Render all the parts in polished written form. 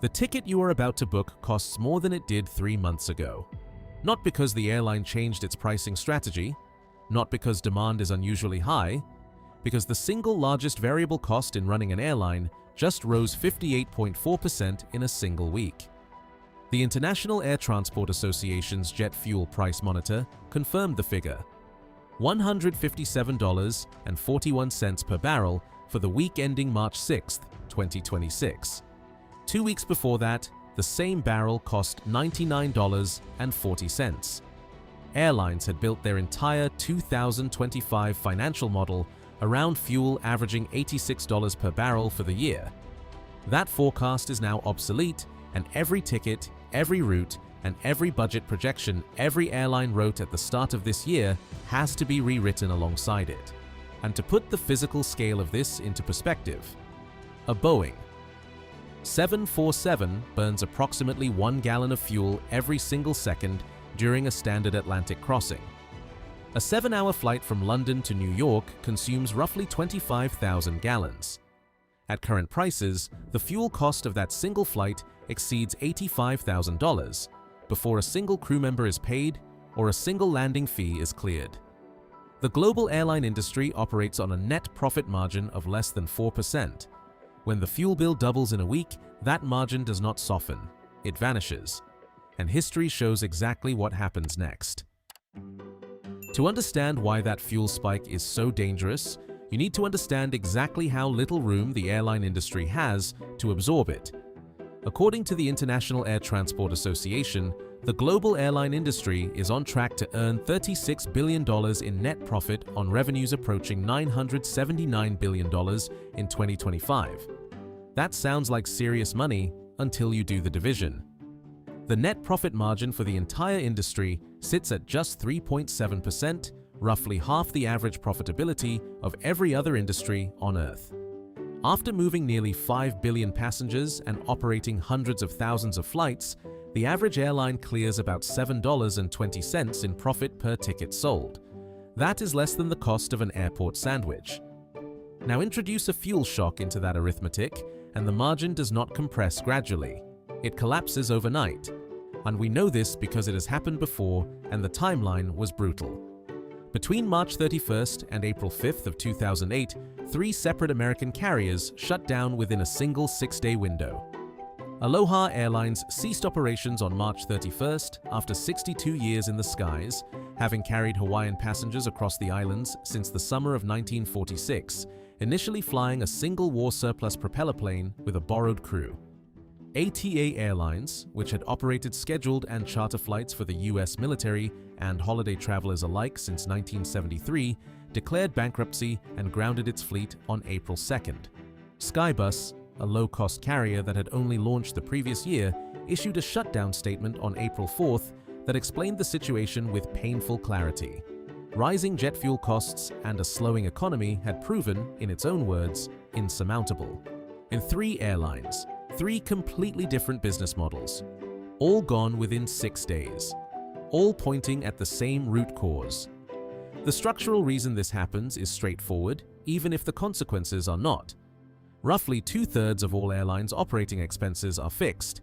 The ticket you are about to book costs more than it did 3 months ago. Not because the airline changed its pricing strategy, not because demand is unusually high, because the single largest variable cost in running an airline just rose 58.4% in a single week. The International Air Transport Association's jet fuel price monitor confirmed the figure: $157.41 per barrel for the week ending March 6, 2026. 2 weeks before that, the same barrel cost $99.40. Airlines had built their entire 2025 financial model around fuel averaging $86 per barrel for the year. That forecast is now obsolete, and every ticket, every route, and every budget projection every airline wrote at the start of this year has to be rewritten alongside it. And to put the physical scale of this into perspective, a Boeing 747 burns approximately 1 gallon of fuel every single second during a standard Atlantic crossing. A 7-hour flight from London to New York consumes roughly 25,000 gallons. At current prices, the fuel cost of that single flight exceeds $85,000 before a single crew member is paid or a single landing fee is cleared. The global airline industry operates on a net profit margin of less than 4%. When the fuel bill doubles in a week, that margin does not soften, it vanishes. And history shows exactly what happens next. To understand why that fuel spike is so dangerous, you need to understand exactly how little room the airline industry has to absorb it. According to the International Air Transport Association, the global airline industry is on track to earn $36 billion in net profit on revenues approaching $979 billion in 2025. That sounds like serious money until you do the division. The net profit margin for the entire industry sits at just 3.7%, roughly half the average profitability of every other industry on Earth. After moving nearly 5 billion passengers and operating hundreds of thousands of flights, the average airline clears about $7.20 in profit per ticket sold. That is less than the cost of an airport sandwich. Now introduce a fuel shock into that arithmetic, and the margin does not compress gradually. It collapses overnight. And we know this because it has happened before and the timeline was brutal. Between March 31st and April 5th of 2008, 3 separate American carriers shut down within a single 6-day window. Aloha Airlines ceased operations on March 31st after 62 years in the skies, having carried Hawaiian passengers across the islands since the summer of 1946, initially flying a single war surplus propeller plane with a borrowed crew. ATA Airlines, which had operated scheduled and charter flights for the US military and holiday travelers alike since 1973, declared bankruptcy and grounded its fleet on April 2nd. Skybus, a low-cost carrier that had only launched the previous year, issued a shutdown statement on April 4th that explained the situation with painful clarity. Rising jet fuel costs and a slowing economy had proven, in its own words, insurmountable. In 3 airlines, 3 completely different business models, all gone within 6 days, all pointing at the same root cause. The structural reason this happens is straightforward, even if the consequences are not. Roughly 2/3 of all airlines' operating expenses are fixed: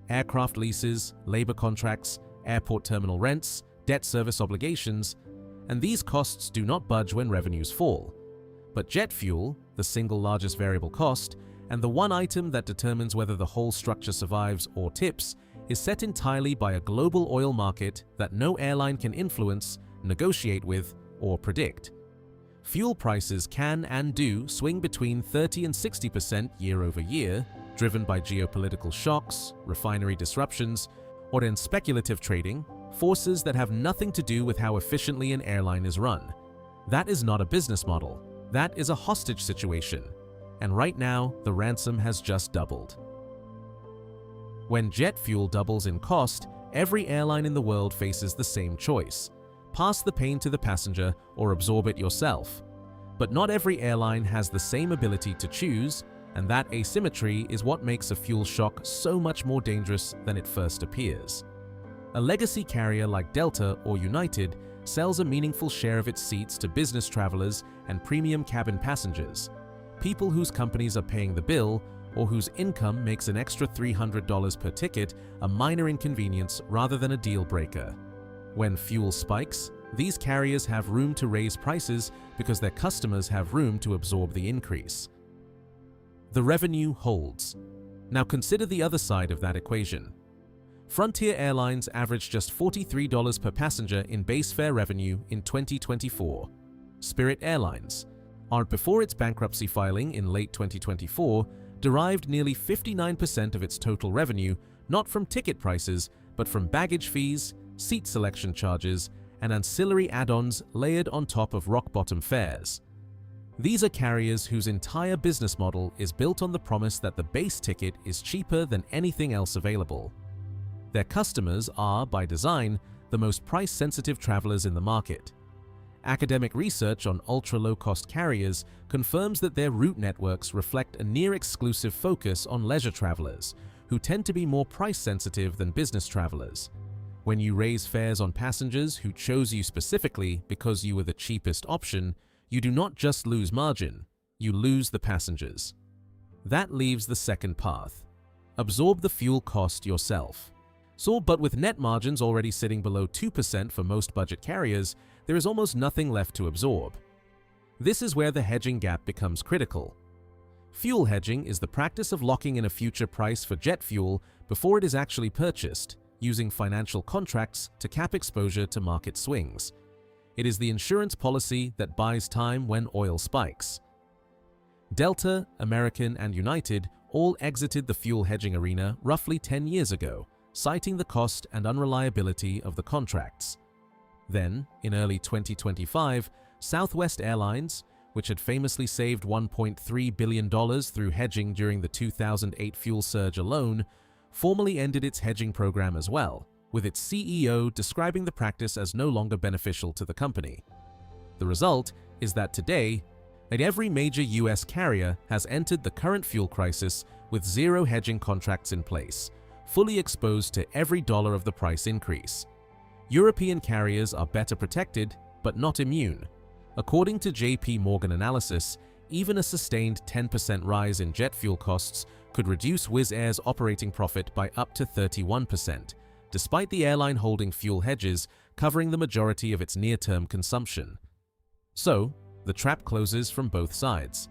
aircraft leases, labor contracts, airport terminal rents, debt service obligations, and these costs do not budge when revenues fall. But jet fuel, the single largest variable cost, and the one item that determines whether the whole structure survives or tips, is set entirely by a global oil market that no airline can influence, negotiate with, or predict. Fuel prices can and do swing between 30 and 60% year over year, driven by geopolitical shocks, refinery disruptions, or in speculative trading, forces that have nothing to do with how efficiently an airline is run. That is not a business model. That is a hostage situation. And right now, the ransom has just doubled. When jet fuel doubles in cost, every airline in the world faces the same choice: pass the pain to the passenger or absorb it yourself. But not every airline has the same ability to choose, and that asymmetry is what makes a fuel shock so much more dangerous than it first appears. A legacy carrier like Delta or United sells a meaningful share of its seats to business travelers and premium cabin passengers, people whose companies are paying the bill or whose income makes an extra $300 per ticket a minor inconvenience rather than a deal breaker. When fuel spikes, these carriers have room to raise prices because their customers have room to absorb the increase. The revenue holds. Now consider the other side of that equation. Frontier Airlines averaged just $43 per passenger in base fare revenue in 2024. Spirit Airlines, before its bankruptcy filing in late 2024, derived nearly 59% of its total revenue not from ticket prices, but from baggage fees, seat selection charges, and ancillary add-ons layered on top of rock-bottom fares. These are carriers whose entire business model is built on the promise that the base ticket is cheaper than anything else available. Their customers are, by design, the most price-sensitive travelers in the market. Academic research on ultra-low-cost carriers confirms that their route networks reflect a near-exclusive focus on leisure travelers, who tend to be more price-sensitive than business travelers. When you raise fares on passengers who chose you specifically because you were the cheapest option, you do not just lose margin, you lose the passengers. That leaves the second path. Absorb the fuel cost yourself. But with net margins already sitting below 2% for most budget carriers, there is almost nothing left to absorb. This is where the hedging gap becomes critical. Fuel hedging is the practice of locking in a future price for jet fuel before it is actually purchased, using financial contracts to cap exposure to market swings. It is the insurance policy that buys time when oil spikes. Delta, American, and United all exited the fuel hedging arena roughly 10 years ago, citing the cost and unreliability of the contracts. Then, in early 2025, Southwest Airlines, which had famously saved $1.3 billion through hedging during the 2008 fuel surge alone, formally ended its hedging program as well, with its CEO describing the practice as no longer beneficial to the company. The result is that today, every major US carrier has entered the current fuel crisis with zero hedging contracts in place, fully exposed to every dollar of the price increase. European carriers are better protected, but not immune. According to JP Morgan analysis, even a sustained 10% rise in jet fuel costs could reduce Wizz Air's operating profit by up to 31%, despite the airline holding fuel hedges covering the majority of its near-term consumption. So, the trap closes from both sides.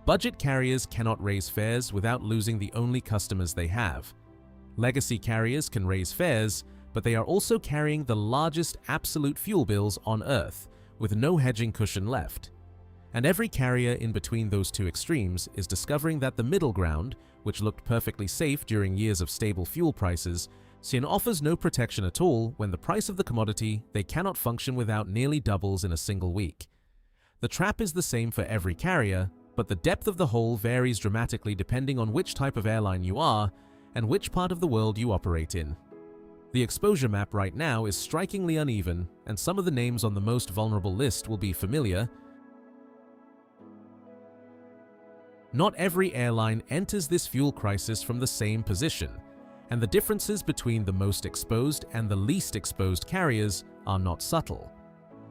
Budget carriers cannot raise fares without losing the only customers they have. Legacy carriers can raise fares, but they are also carrying the largest absolute fuel bills on Earth, with no hedging cushion left. And every carrier in between those two extremes is discovering that the middle ground, which looked perfectly safe during years of stable fuel prices, offers no protection at all when the price of the commodity they cannot function without nearly doubles in a single week. The trap is the same for every carrier, but the depth of the hole varies dramatically depending on which type of airline you are and which part of the world you operate in. The exposure map right now is strikingly uneven, and some of the names on the most vulnerable list will be familiar. Not every airline enters this fuel crisis from the same position, and the differences between the most exposed and the least exposed carriers are not subtle.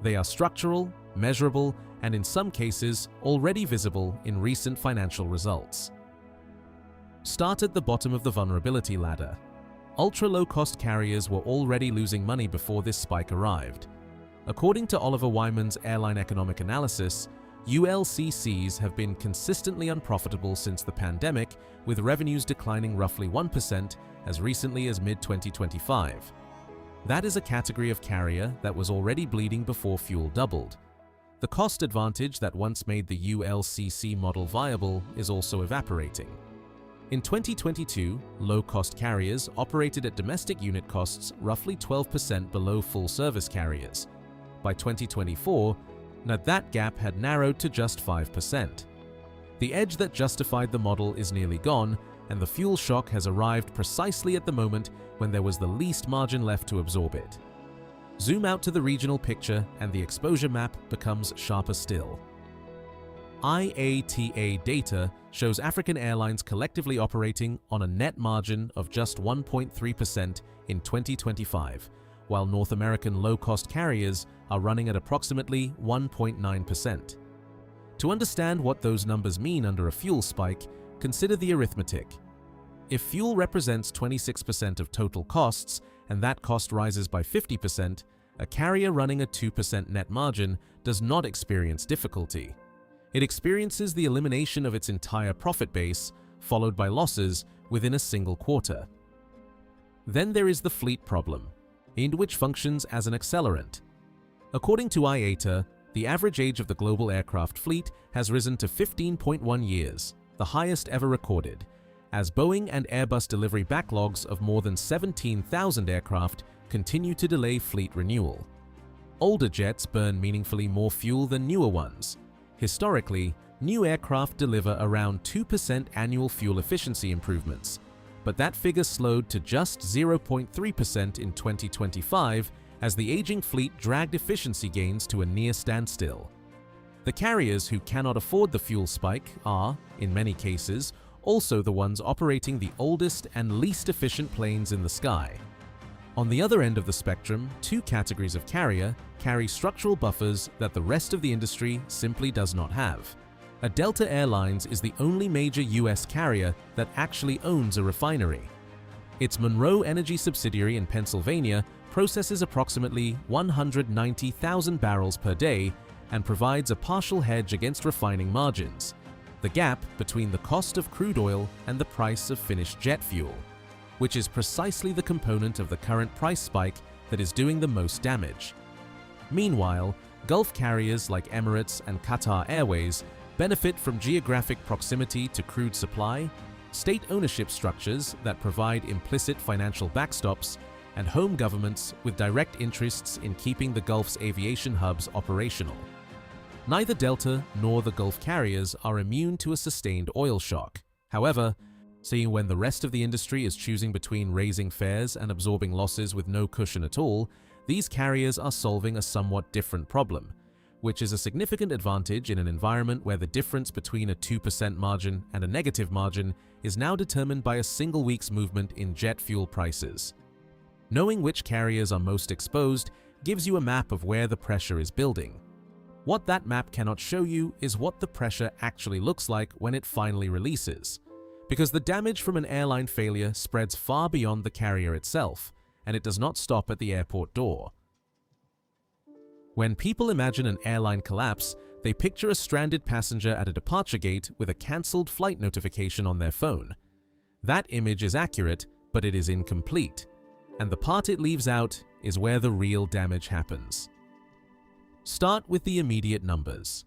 They are structural, measurable, and in some cases already visible in recent financial results. Start at the bottom of the vulnerability ladder. Ultra-low-cost carriers were already losing money before this spike arrived. According to Oliver Wyman's airline economic analysis, ULCCs have been consistently unprofitable since the pandemic, with revenues declining roughly 1% as recently as mid-2025. That is a category of carrier that was already bleeding before fuel doubled. The cost advantage that once made the ULCC model viable is also evaporating. In 2022, low-cost carriers operated at domestic unit costs roughly 12% below full-service carriers. By 2024, that gap had narrowed to just 5%. The edge that justified the model is nearly gone, and the fuel shock has arrived precisely at the moment when there was the least margin left to absorb it. Zoom out to the regional picture and the exposure map becomes sharper still. IATA data shows African airlines collectively operating on a net margin of just 1.3% in 2025, while North American low-cost carriers are running at approximately 1.9%. To understand what those numbers mean under a fuel spike, Consider the arithmetic. If fuel represents 26% of total costs and that cost rises by 50%, a carrier running a 2% net margin does not experience difficulty. It experiences the elimination of its entire profit base, followed by losses within a single quarter. Then there is the fleet problem, which functions as an accelerant. According to IATA, the average age of the global aircraft fleet has risen to 15.1 years, the highest ever recorded, as Boeing and Airbus delivery backlogs of more than 17,000 aircraft continue to delay fleet renewal. Older jets burn meaningfully more fuel than newer ones. Historically, new aircraft deliver around 2% annual fuel efficiency improvements, but that figure slowed to just 0.3% in 2025 as the aging fleet dragged efficiency gains to a near standstill. The carriers who cannot afford the fuel spike are, in many cases, also the ones operating the oldest and least efficient planes in the sky. On the other end of the spectrum, two categories of carrier carry structural buffers that the rest of the industry simply does not have. Delta Airlines is the only major US carrier that actually owns a refinery. Its Monroe Energy subsidiary in Pennsylvania processes approximately 190,000 barrels per day and provides a partial hedge against refining margins, the gap between the cost of crude oil and the price of finished jet fuel, which is precisely the component of the current price spike that is doing the most damage. Meanwhile, Gulf carriers like Emirates and Qatar Airways benefit from geographic proximity to crude supply, state ownership structures that provide implicit financial backstops, and home governments with direct interests in keeping the Gulf's aviation hubs operational. Neither Delta nor the Gulf carriers are immune to a sustained oil shock. However, seeing when the rest of the industry is choosing between raising fares and absorbing losses with no cushion at all, these carriers are solving a somewhat different problem, which is a significant advantage in an environment where the difference between a 2% margin and a negative margin is now determined by a single week's movement in jet fuel prices. Knowing which carriers are most exposed gives you a map of where the pressure is building. What that map cannot show you is what the pressure actually looks like when it finally releases, because the damage from an airline failure spreads far beyond the carrier itself, and it does not stop at the airport door. When people imagine an airline collapse, they picture a stranded passenger at a departure gate with a cancelled flight notification on their phone. That image is accurate, but it is incomplete, and the part it leaves out is where the real damage happens. Start with the immediate numbers.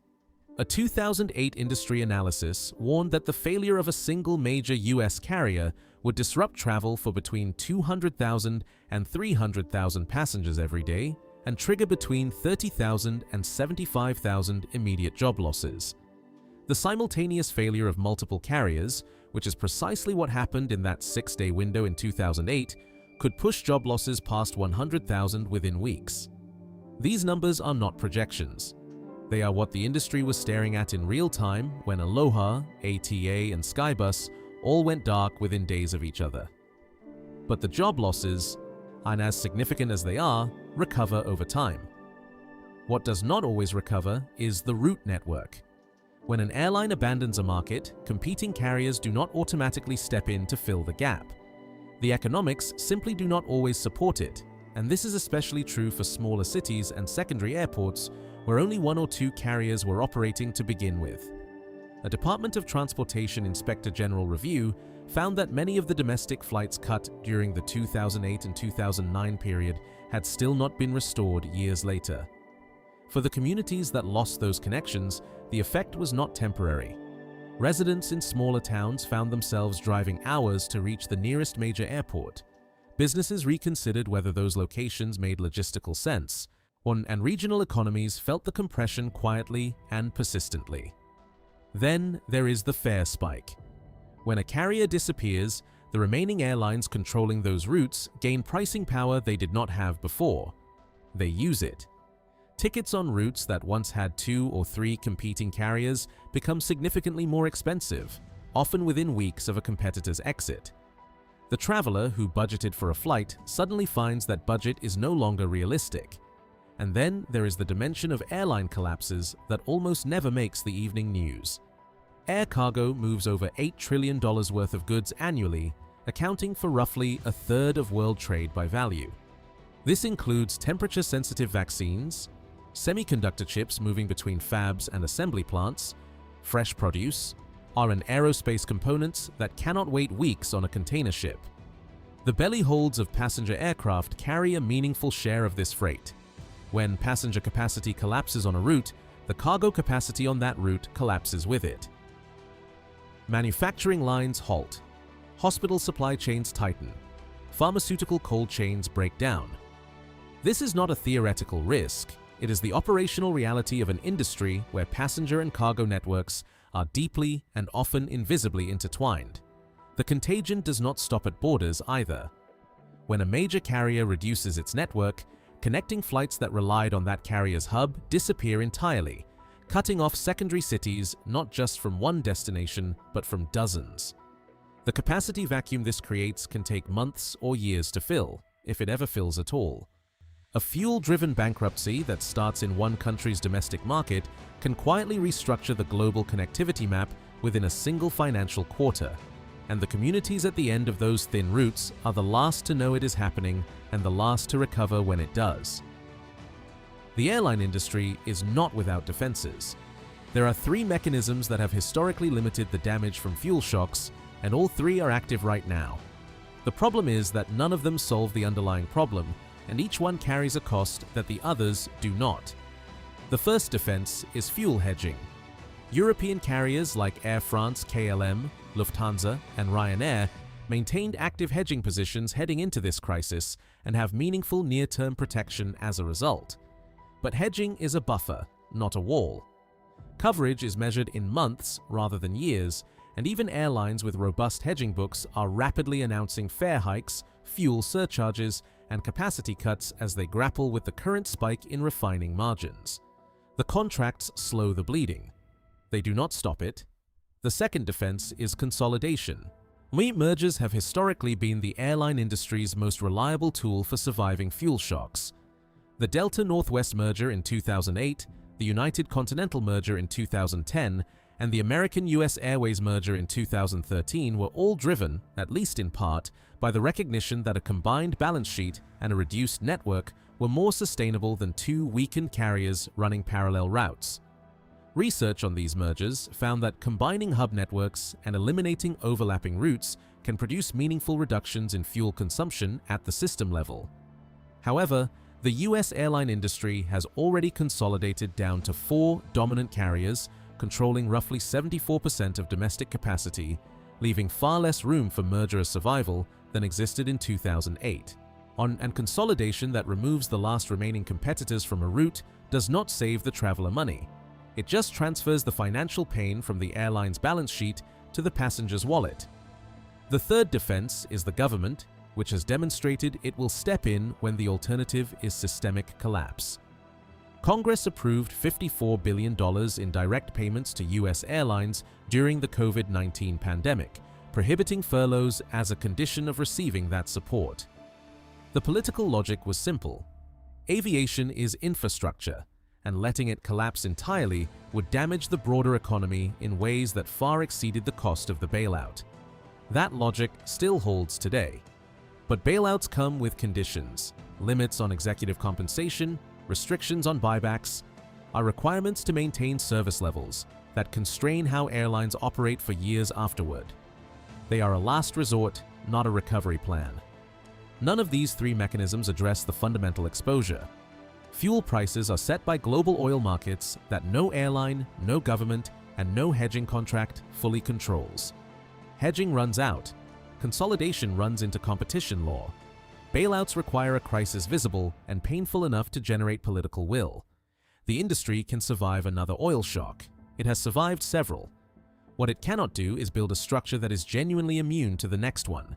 A 2008 industry analysis warned that the failure of a single major US carrier would disrupt travel for between 200,000 and 300,000 passengers every day and trigger between 30,000 and 75,000 immediate job losses. The simultaneous failure of multiple carriers, which is precisely what happened in that 6-day window in 2008, could push job losses past 100,000 within weeks. These numbers are not projections. They are what the industry was staring at in real time when Aloha, ATA, and Skybus all went dark within days of each other. But the job losses, and as significant as they are, recover over time. What does not always recover is the route network. When an airline abandons a market, competing carriers do not automatically step in to fill the gap. The economics simply do not always support it, and this is especially true for smaller cities and secondary airports where only one or two carriers were operating to begin with. A Department of Transportation Inspector General review found that many of the domestic flights cut during the 2008 and 2009 period had still not been restored years later. For the communities that lost those connections, the effect was not temporary. Residents in smaller towns found themselves driving hours to reach the nearest major airport. Businesses reconsidered whether those locations made logistical sense, and regional economies felt the compression quietly and persistently. Then there is the fare spike. When a carrier disappears, the remaining airlines controlling those routes gain pricing power they did not have before. They use it. Tickets on routes that once had 2 or 3 competing carriers become significantly more expensive, often within weeks of a competitor's exit. The traveler who budgeted for a flight suddenly finds that budget is no longer realistic. And then there is the dimension of airline collapses that almost never makes the evening news. Air cargo moves over $8 trillion worth of goods annually, accounting for roughly a third of world trade by value. This includes temperature-sensitive vaccines, semiconductor chips moving between fabs and assembly plants, fresh produce, and aerospace components that cannot wait weeks on a container ship. The belly holds of passenger aircraft carry a meaningful share of this freight. When passenger capacity collapses on a route, the cargo capacity on that route collapses with it. Manufacturing lines halt. Hospital supply chains tighten. Pharmaceutical cold chains break down. This is not a theoretical risk. It is the operational reality of an industry where passenger and cargo networks are deeply and often invisibly intertwined. The contagion does not stop at borders either. When a major carrier reduces its network, connecting flights that relied on that carrier's hub disappear entirely, cutting off secondary cities not just from one destination but from dozens. The capacity vacuum this creates can take months or years to fill, if it ever fills at all. A fuel-driven bankruptcy that starts in one country's domestic market can quietly restructure the global connectivity map within a single financial quarter, and the communities at the end of those thin routes are the last to know it is happening and the last to recover when it does. The airline industry is not without defenses. There are three mechanisms that have historically limited the damage from fuel shocks, and all three are active right now. The problem is that none of them solve the underlying problem, and each one carries a cost that the others do not. The first defense is fuel hedging. European carriers like Air France, KLM, Lufthansa, and Ryanair maintained active hedging positions heading into this crisis and have meaningful near-term protection as a result. But hedging is a buffer, not a wall. Coverage is measured in months rather than years, and even airlines with robust hedging books are rapidly announcing fare hikes, fuel surcharges, and capacity cuts as they grapple with the current spike in refining margins. The contracts slow the bleeding. They do not stop it. The second defense is consolidation. Mergers have historically been the airline industry's most reliable tool for surviving fuel shocks. The Delta Northwest merger in 2008, the United Continental merger in 2010, and the American-US Airways merger in 2013 were all driven, at least in part, by the recognition that a combined balance sheet and a reduced network were more sustainable than two weakened carriers running parallel routes. Research on these mergers found that combining hub networks and eliminating overlapping routes can produce meaningful reductions in fuel consumption at the system level. However, the US airline industry has already consolidated down to 4 dominant carriers, controlling roughly 74% of domestic capacity, leaving far less room for merger survival than existed in 2008. And consolidation that removes the last remaining competitors from a route does not save the traveler money. It just transfers the financial pain from the airline's balance sheet to the passenger's wallet. The third defense is the government, which has demonstrated it will step in when the alternative is systemic collapse. Congress approved $54 billion in direct payments to US airlines during the COVID-19 pandemic, prohibiting furloughs as a condition of receiving that support. The political logic was simple. Aviation is infrastructure, and letting it collapse entirely would damage the broader economy in ways that far exceeded the cost of the bailout. That logic still holds today. But bailouts come with conditions, limits on executive compensation, restrictions on buybacks, are requirements to maintain service levels that constrain how airlines operate for years afterward. They are a last resort, not a recovery plan. None of these three mechanisms address the fundamental exposure. Fuel prices are set by global oil markets that no airline, no government, and no hedging contract fully controls. Hedging runs out. Consolidation runs into competition law. Bailouts require a crisis visible and painful enough to generate political will. The industry can survive another oil shock. It has survived several. What it cannot do is build a structure that is genuinely immune to the next one,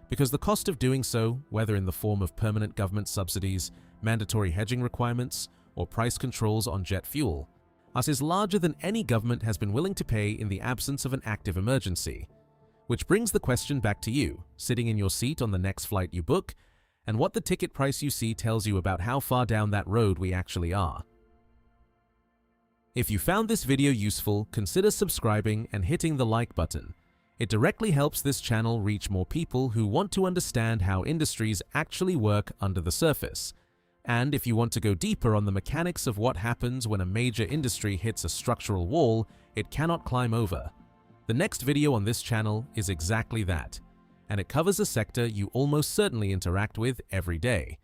because the cost of doing so, whether in the form of permanent government subsidies, mandatory hedging requirements, or price controls on jet fuel, is larger than any government has been willing to pay in the absence of an active emergency. Which brings the question back to you, sitting in your seat on the next flight you book, and what the ticket price you see tells you about how far down that road we actually are. If you found this video useful, consider subscribing and hitting the like button. It directly helps this channel reach more people who want to understand how industries actually work under the surface. And if you want to go deeper on the mechanics of what happens when a major industry hits a structural wall it cannot climb over, the next video on this channel is exactly that, and it covers a sector you almost certainly interact with every day.